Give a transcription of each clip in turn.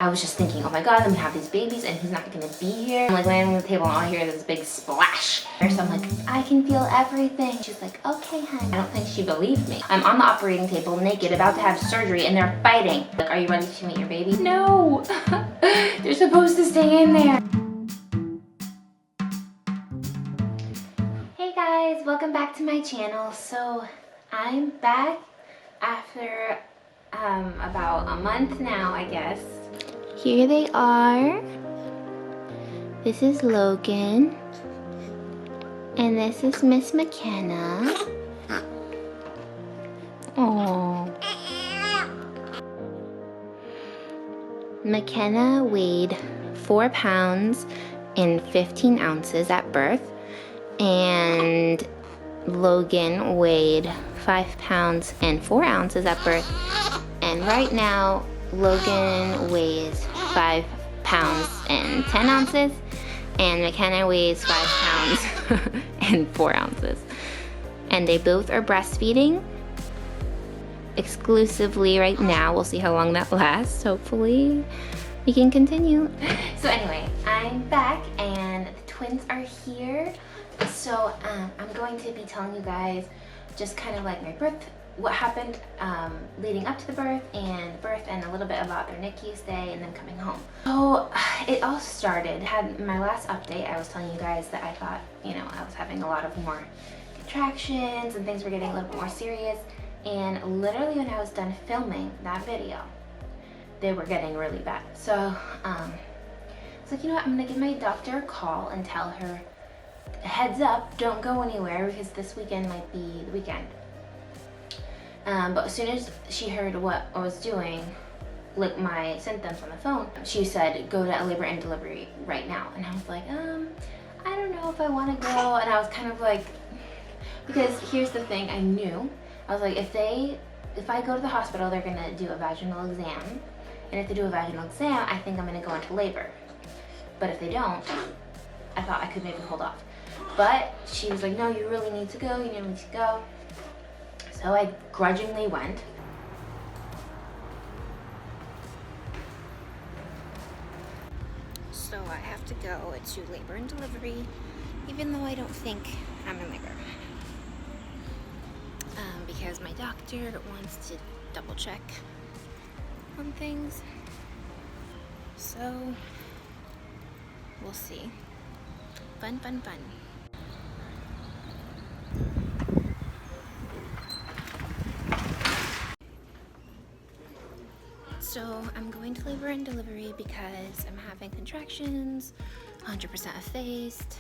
I was just thinking, oh my God, I'm gonna have these babies and he's not gonna be here. I'm like laying on the table and all I hear is this big splash. So I'm like, I can feel everything. She's like, okay, honey. I don't think she believed me. I'm on the operating table naked, about to have surgery, and they're fighting. Like, are you ready to meet your baby? No, they're supposed to stay in there. Hey guys, welcome back to my channel. So I'm back after about a month now, I guess. Here they are. This is Logan. And this is Miss McKenna. Oh. McKenna weighed 4 pounds and 15 ounces at birth. And Logan weighed 5 pounds and 4 ounces at birth. And right now, Logan weighs 5 pounds and 10 ounces, and McKenna weighs 5 pounds and 4 ounces. And they both are breastfeeding exclusively right now. We'll see how long that lasts. Hopefully, we can continue. So anyway, I'm back, and the twins are here. So I'm going to be telling you guys just kind of like my birth, what happened leading up to the birth, and a little bit about their NICU stay and then coming home. So it all started, had my last update, I was telling you guys that I thought, you know, I was having a lot of more contractions and things were getting a little bit more serious. And literally when I was done filming that video, they were getting really bad. So it's like, you know what, I'm gonna give my doctor a call and tell her, heads up, don't go anywhere because this weekend might be the weekend. But as soon as she heard what I was doing, like my symptoms on the phone, she said, go to a labor and delivery right now. And I was like, I don't know if I want to go. And I was kind of like, because here's the thing, I knew, I was like, if I go to the hospital, they're gonna do a vaginal exam. And if they do a vaginal exam, I think I'm gonna go into labor. But if they don't, I thought I could maybe hold off. But she was like, no, you really need to go, you need to go. So I grudgingly went. So I have to go to labor and delivery, even though I don't think I'm in labor. Because my doctor wants to double check on things. So we'll see. Fun, fun, fun. So I'm going to labor and delivery because I'm having contractions, 100% effaced.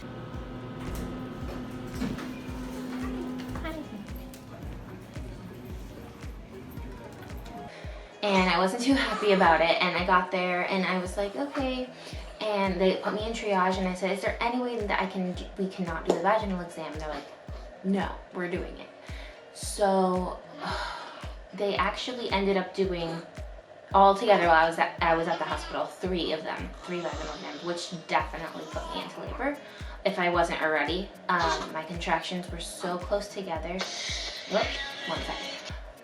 And I wasn't too happy about it, and I got there and I was like, okay. And they put me in triage and I said, is there any way that we cannot do the vaginal exam? And they're like, no, we're doing it. So they actually ended up doing all together while I was at the hospital, 3 vaginal exams, which definitely put me into labor if I wasn't already. My contractions were so close together. Whoops, 1 second.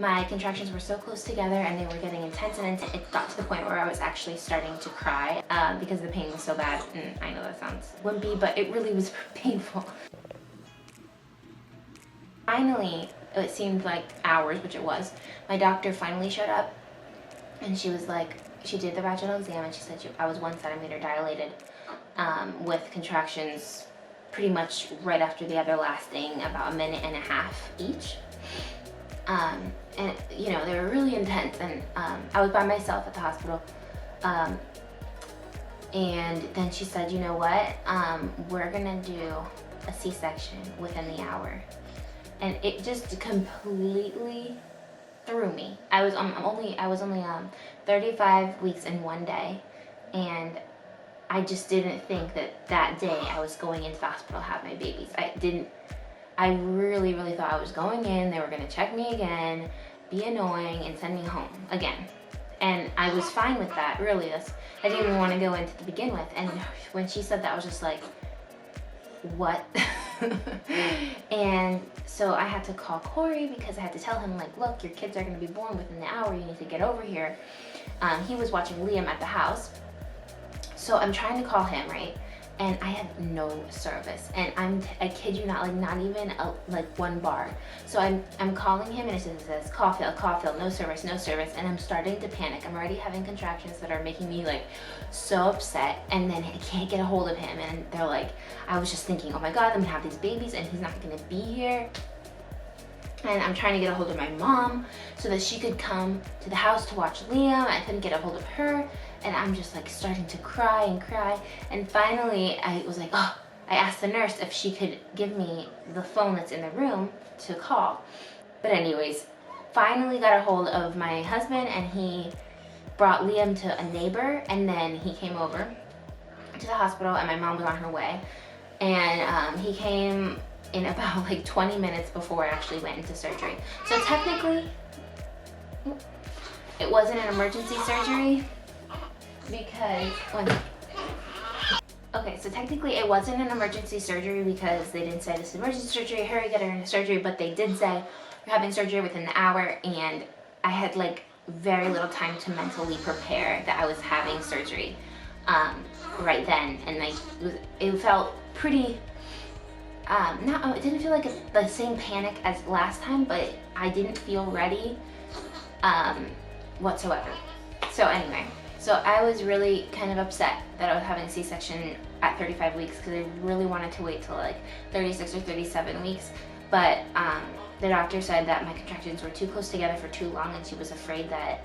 My contractions were so close together and they were getting intense, and it got to the point where I was actually starting to cry because the pain was so bad. And I know that sounds wimpy, but it really was painful. Finally, it seemed like hours, which it was, my doctor finally showed up. And she was like, she did the vaginal exam and she said I was 1 centimeter dilated with contractions pretty much right after the other, lasting about 1.5 minutes each. And you know, they were really intense, and I was by myself at the hospital. And then she said, you know what, we're gonna do a C-section within the hour. And it just completely threw me. I was only 35 weeks in 1 day, and I just didn't think that day I was going into the hospital to have my babies. I really, really thought I was going in, they were gonna check me again, be annoying, and send me home again. And I was fine with that, really. I didn't even want to go into to begin with. And when she said that, I was just like, what? And so I had to call Corey because I had to tell him, like, look, your kids are gonna be born within the hour, you need to get over here. he was watching Liam at the house. So I'm trying to call him, right? And I have no service, and I kid you not, like not even like 1 bar. So I'm calling him, and it says call failed, no service, and I'm starting to panic. I'm already having contractions that are making me like so upset, and then I can't get a hold of him, and they're like, I was just thinking, oh my god, I'm gonna have these babies and he's not gonna be here. And I'm trying to get a hold of my mom so that she could come to the house to watch Liam. I couldn't get a hold of her, and I'm just like starting to cry and cry. And finally I was like, oh, I asked the nurse if she could give me the phone that's in the room to call. But anyways, finally got a hold of my husband, and he brought Liam to a neighbor, and then he came over to the hospital, and my mom was on her way. And he came in about like 20 minutes before I actually went into surgery. So technically, it wasn't an emergency surgery because so technically it wasn't an emergency surgery because they didn't say this is emergency surgery, hurry, get her into surgery, but they did say you're having surgery within the hour, and I had like very little time to mentally prepare that I was having surgery right then, and like it felt pretty it didn't feel like the same panic as last time, but I didn't feel ready whatsoever. So anyway, so I was really kind of upset that I was having a C-section at 35 weeks because I really wanted to wait till like 36 or 37 weeks. But the doctor said that my contractions were too close together for too long, and she was afraid that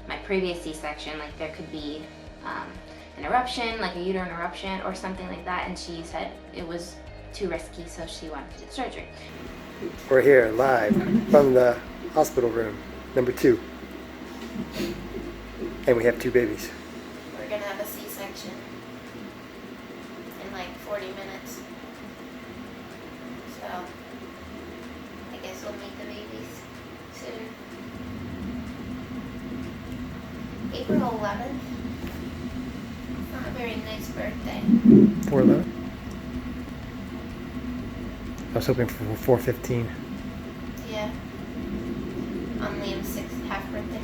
my previous C-section, like there could be an eruption, like a uterine eruption or something like that, and she said it was too risky, so she wanted to do surgery. We're here live from the hospital room, number 2. And we have 2 babies. We're gonna have a C-section in like 40 minutes. So I guess we'll meet the babies soon. April 11th. Not a very nice birthday. 4/11? I was hoping for 4/15. Yeah. On Liam's 6th half birthday.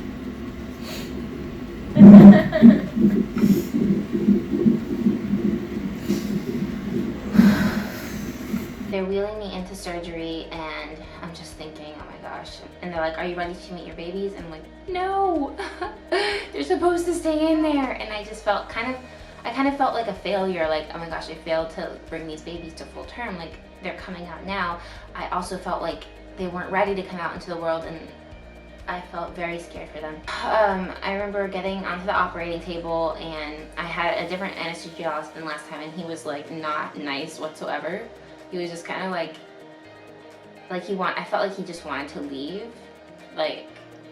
They're wheeling me into surgery, and I'm just thinking, oh my gosh. And they're like, are you ready to meet your babies? And I'm like, no, they're supposed to stay in there. And I just felt I kind of felt like a failure, like, oh my gosh, I failed to bring these babies to full term. Like, they're coming out now. I also felt like they weren't ready to come out into the world, and I felt very scared for them. I remember getting onto the operating table, and I had a different anesthesiologist than last time, and he was like not nice whatsoever. He was just kind of like I felt like he just wanted to leave. Like,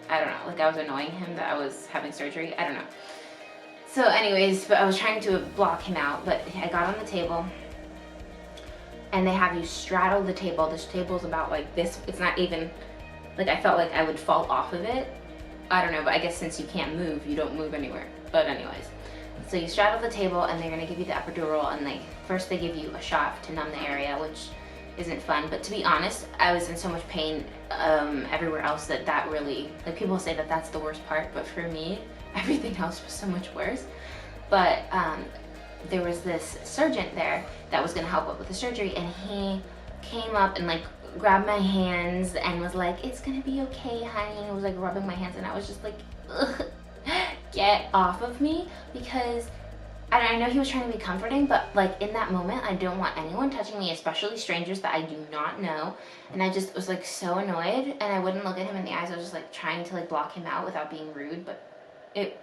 I don't know, like I was annoying him that I was having surgery. I don't know. So anyways, but I was trying to block him out, but I got on the table, and they have you straddle the table. This table's about like this. It's not even, like I felt like I would fall off of it. I don't know, but I guess since you can't move, you don't move anywhere. But anyways, so you straddle the table, and they're gonna give you the epidural, and like first they give you a shot to numb the area, which isn't fun. But to be honest, I was in so much pain everywhere else that really, like people say that that's the worst part, but for me, everything else was so much worse. But there was this surgeon there that was gonna help up with the surgery, and he came up and like grabbed my hands and was like, it's gonna be okay, honey, and was like rubbing my hands, and I was just like, ugh, get off of me, because I know he was trying to be comforting, but like in that moment, I don't want anyone touching me, especially strangers that I do not know. And I just was like so annoyed, and I wouldn't look at him in the eyes. I was just like trying to like block him out without being rude, but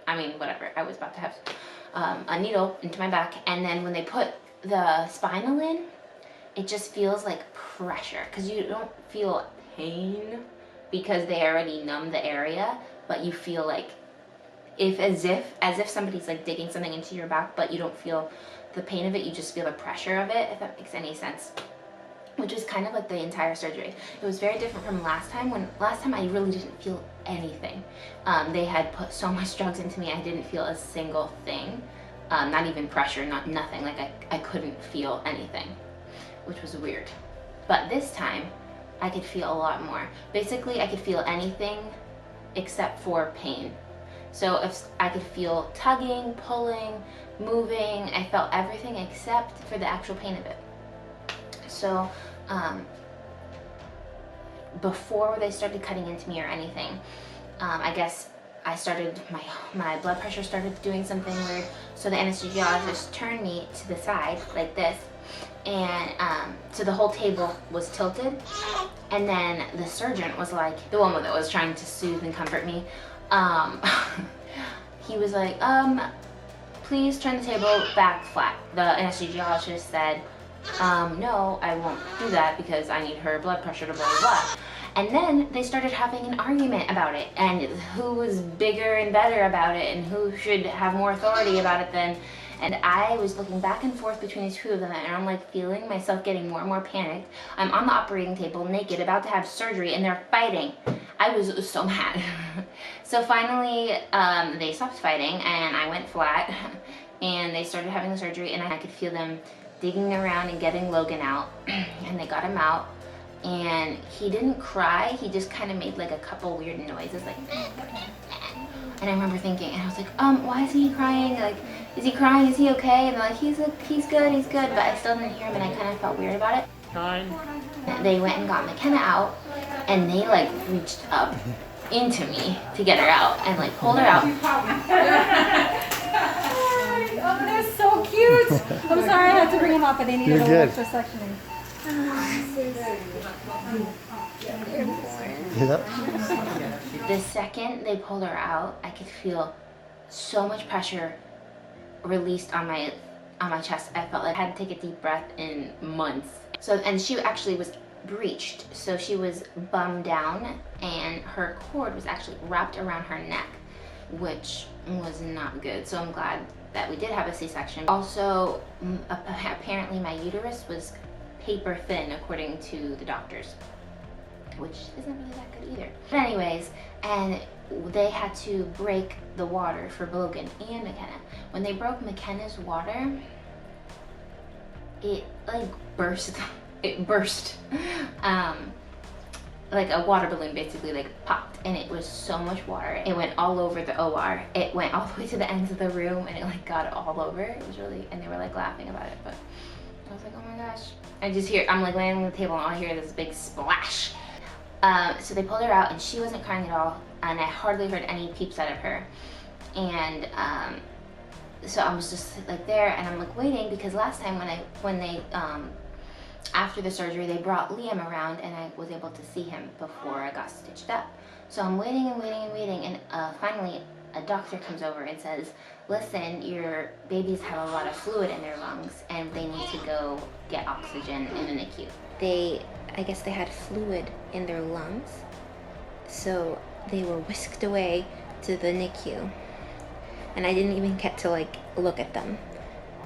I mean, whatever. I was about to have a needle into my back, and then when they put the spinal in, it just feels like pressure, because you don't feel pain because they already numbed the area, but you feel like as if somebody's like digging something into your back, but you don't feel the pain of it, you just feel the pressure of it, if that makes any sense. Which is kind of like the entire surgery. It was very different from last time, I really didn't feel anything. They had put so much drugs into me, I didn't feel a single thing. Not even pressure, nothing. Like I couldn't feel anything, which was weird. But this time, I could feel a lot more. Basically, I could feel anything except for pain. So if I could feel tugging, pulling, moving, I felt everything except for the actual pain of it. So before they started cutting into me or anything, I guess I started, my blood pressure started doing something weird. So the anesthesiologist turned me to the side like this, and so the whole table was tilted. And then the surgeon was like, the one that was trying to soothe and comfort me, he was like, please turn the table back flat. The anesthesiologist said, no, I won't do that because I need her blood pressure to blah, blah, blah. And then they started having an argument about it and who was bigger and better about it and who should have more authority about it then. And I was looking back and forth between the two of them, and I'm like feeling myself getting more and more panicked. I'm on the operating table naked, about to have surgery, and they're fighting. I was so mad. So finally, they stopped fighting and I went flat and they started having the surgery, and I could feel them digging around and getting Logan out. And they got him out, and he didn't cry, he just kind of made like a couple weird noises, like, and I remember thinking, and I was like, why isn't he crying? Like, is he crying? Is he okay? And they're like, he's good, but I still didn't hear him, and I kind of felt weird about it. They went and got McKenna out, and they like reached up into me to get her out and like pulled her out. Oh, they're so cute. I'm sorry I had to bring them up, but they needed a little extra sectioning. The second they pulled her out, I could feel so much pressure released on my chest. I felt like I hadn't taken a deep breath in months. So, and she actually was breached, so she was bummed down, and her cord was actually wrapped around her neck, which was not good. So I'm glad that we did have a C-section. Also, apparently my uterus was paper thin according to the doctors, which isn't really that good either. But anyways, and they had to break the water for Logan and McKenna. When they broke McKenna's water, it like burst. It burst. Like a water balloon basically like popped, and it was so much water. It went all over the OR. It went all the way to the ends of the room, and it like got all over. It was really, and they were like laughing about it, but I was like, oh my gosh. I'm like laying on the table and all I hear this big splash. So they pulled her out, and she wasn't crying at all, and I hardly heard any peeps out of her. And so I was just like there, and I'm like waiting, because last time when they after the surgery, they brought Liam around, and I was able to see him before I got stitched up. So I'm waiting and waiting and waiting, and finally a doctor comes over and says, listen, your babies have a lot of fluid in their lungs, and they need to go get oxygen in the NICU. I guess they had fluid in their lungs, so they were whisked away to the NICU, and I didn't even get to like look at them,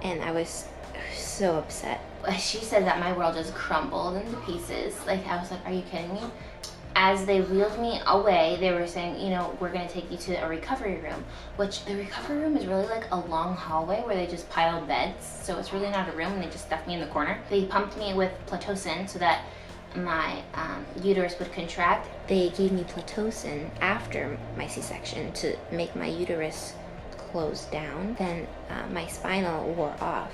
and I was so upset. She said that my world just crumbled into pieces. Like, I was like, are you kidding me? As they wheeled me away, they were saying, you know, we're gonna take you to a recovery room, which the recovery room is really like a long hallway where they just piled beds. So it's really not a room, and they just stuffed me in the corner. They pumped me with Pitocin so that my uterus would contract. They gave me Pitocin after my C-section to make my uterus close down. Then my spinal wore off,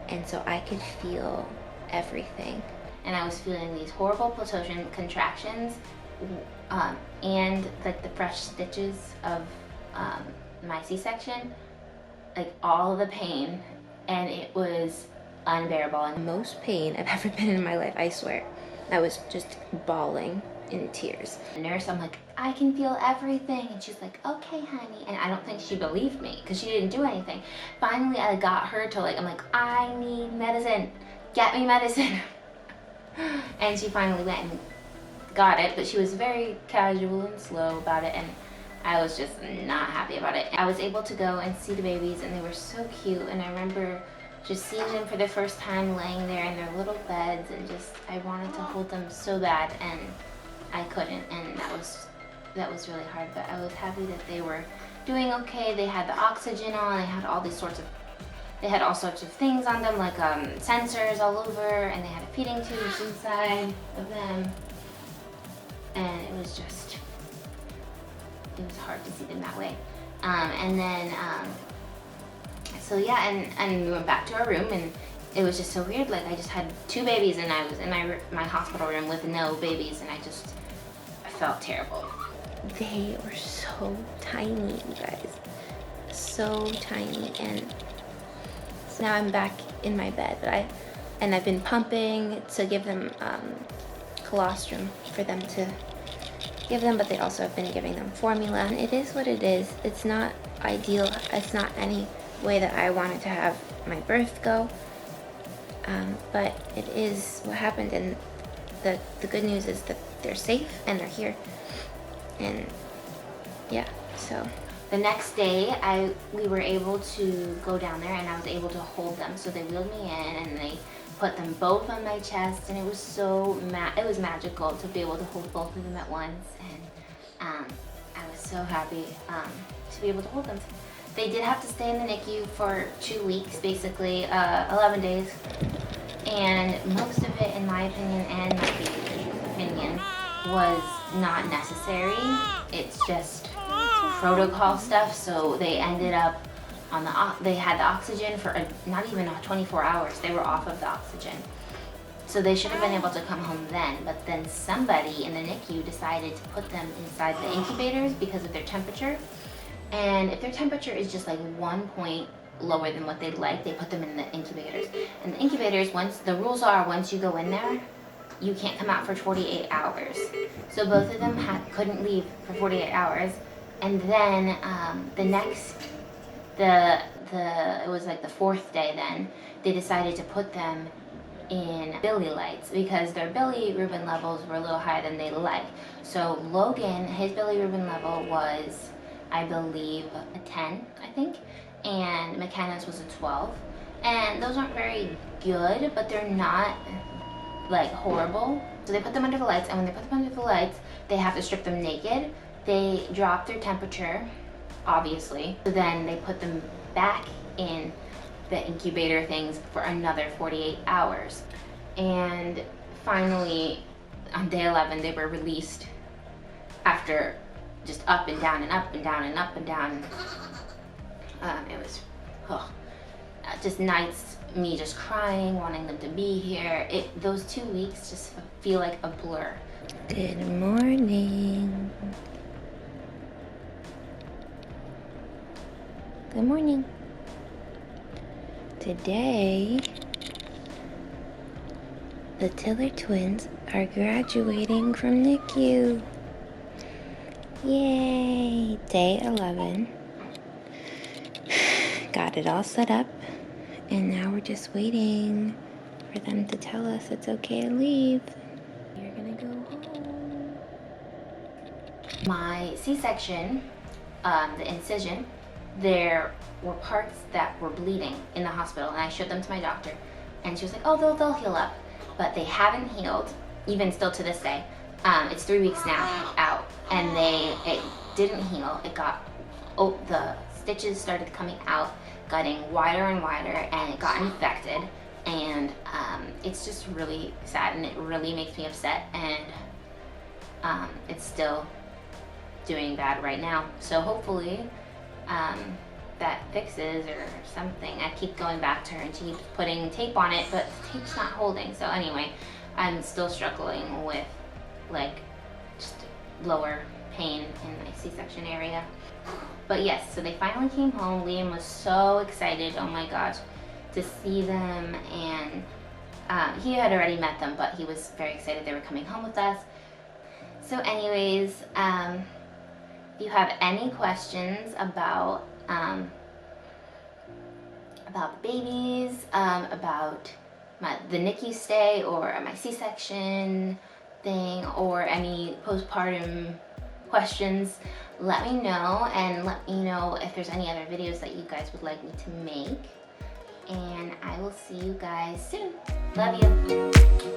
and so I could feel everything. And I was feeling these horrible Pitocin contractions, and like the fresh stitches of my C-section, like all of the pain, and it was unbearable. And the most pain I've ever been in my life, I swear. I was just bawling in tears. The nurse, I'm like, I can feel everything, and she's like, okay, honey. And I don't think she believed me, because she didn't do anything. Finally, I got her to like, I'm like, I need medicine. Get me medicine. And she finally went and got it, but she was very casual and slow about it, and I was just not happy about it. I was able to go and see the babies, and they were so cute, and I remember just seeing them for the first time laying there in their little beds, and just I wanted to hold them so bad, and I couldn't, and that was really hard. But I was happy that they were doing okay. They had the oxygen on, they had all sorts of things on them, like sensors all over, and they had a feeding tube inside of them, and it was hard to see them that way. And then, so yeah, and we went back to our room, and it was just so weird. Like I just had 2 babies, and I was in my hospital room with no babies, and I felt terrible. They were so tiny, you guys, so tiny. And so now I'm back in my bed, but I've been pumping to give them colostrum for them to give them, but they also have been giving them formula, and it is what it is. It's not ideal. It's not any way that I wanted to have my birth go, but it is what happened, and the good news is that they're safe and they're here. And yeah, so the next day we were able to go down there, and I was able to hold them. So they wheeled me in, and they put them both on my chest, and it was so it was magical to be able to hold both of them at once. And I was so happy to be able to hold them. They did have to stay in the NICU for 2 weeks, basically 11 days, and most of it, in my opinion and my baby's opinion, was not necessary. It's just protocol stuff. So they ended up on they had the oxygen for not even 24 hours. They were off of the oxygen. So they should have been able to come home then, but then somebody in the NICU decided to put them inside the incubators because of their temperature. And if their temperature is just like 1 point lower than what they'd like, they put them in the incubators. And the incubators, the rules are once you go in there, you can't come out for 48 hours. So both of them couldn't leave for 48 hours. And then it was like the 4th day then, they decided to put them in billy lights because their bilirubin levels were a little higher than they like. So Logan, his bilirubin level was, I believe, a 10, I think, and McKenna's was a 12. And those aren't very good, but they're not like horrible. So they put them under the lights, and when they put them under the lights, they have to strip them naked. They drop their temperature, obviously. So then they put them back in the incubator things for another 48 hours. And finally, on day 11, they were released after just up and down and up and down and up and down. It was just nights, me just crying, wanting them to be here. Those 2 weeks just feel like a blur. Good morning. Good morning. Today, the Tiller twins are graduating from NICU. Yay! Day 11. Got it all set up, and now we're just waiting for them to tell us it's okay to leave. We're gonna go home. My C-section, the incision, there were parts that were bleeding in the hospital, and I showed them to my doctor, and she was like, oh, they'll heal up. But they haven't healed, even still to this day. It's 3 weeks now out, and it didn't heal. The stitches started coming out, getting wider and wider, and it got infected. And it's just really sad, and it really makes me upset, and it's still doing bad right now. So hopefully that fixes or something. I keep going back to her, and she keeps putting tape on it, but the tape's not holding. So anyway, I'm still struggling with like just lower pain in my C-section area. But yes, so they finally came home. Liam was so excited, oh my gosh, to see them, and he had already met them, but he was very excited they were coming home with us. So anyways, if you have any questions about the babies, about the NICU stay, or my C-section thing, or any postpartum questions, let me know, and let me know if there's any other videos that you guys would like me to make. And I will see you guys soon. Love you.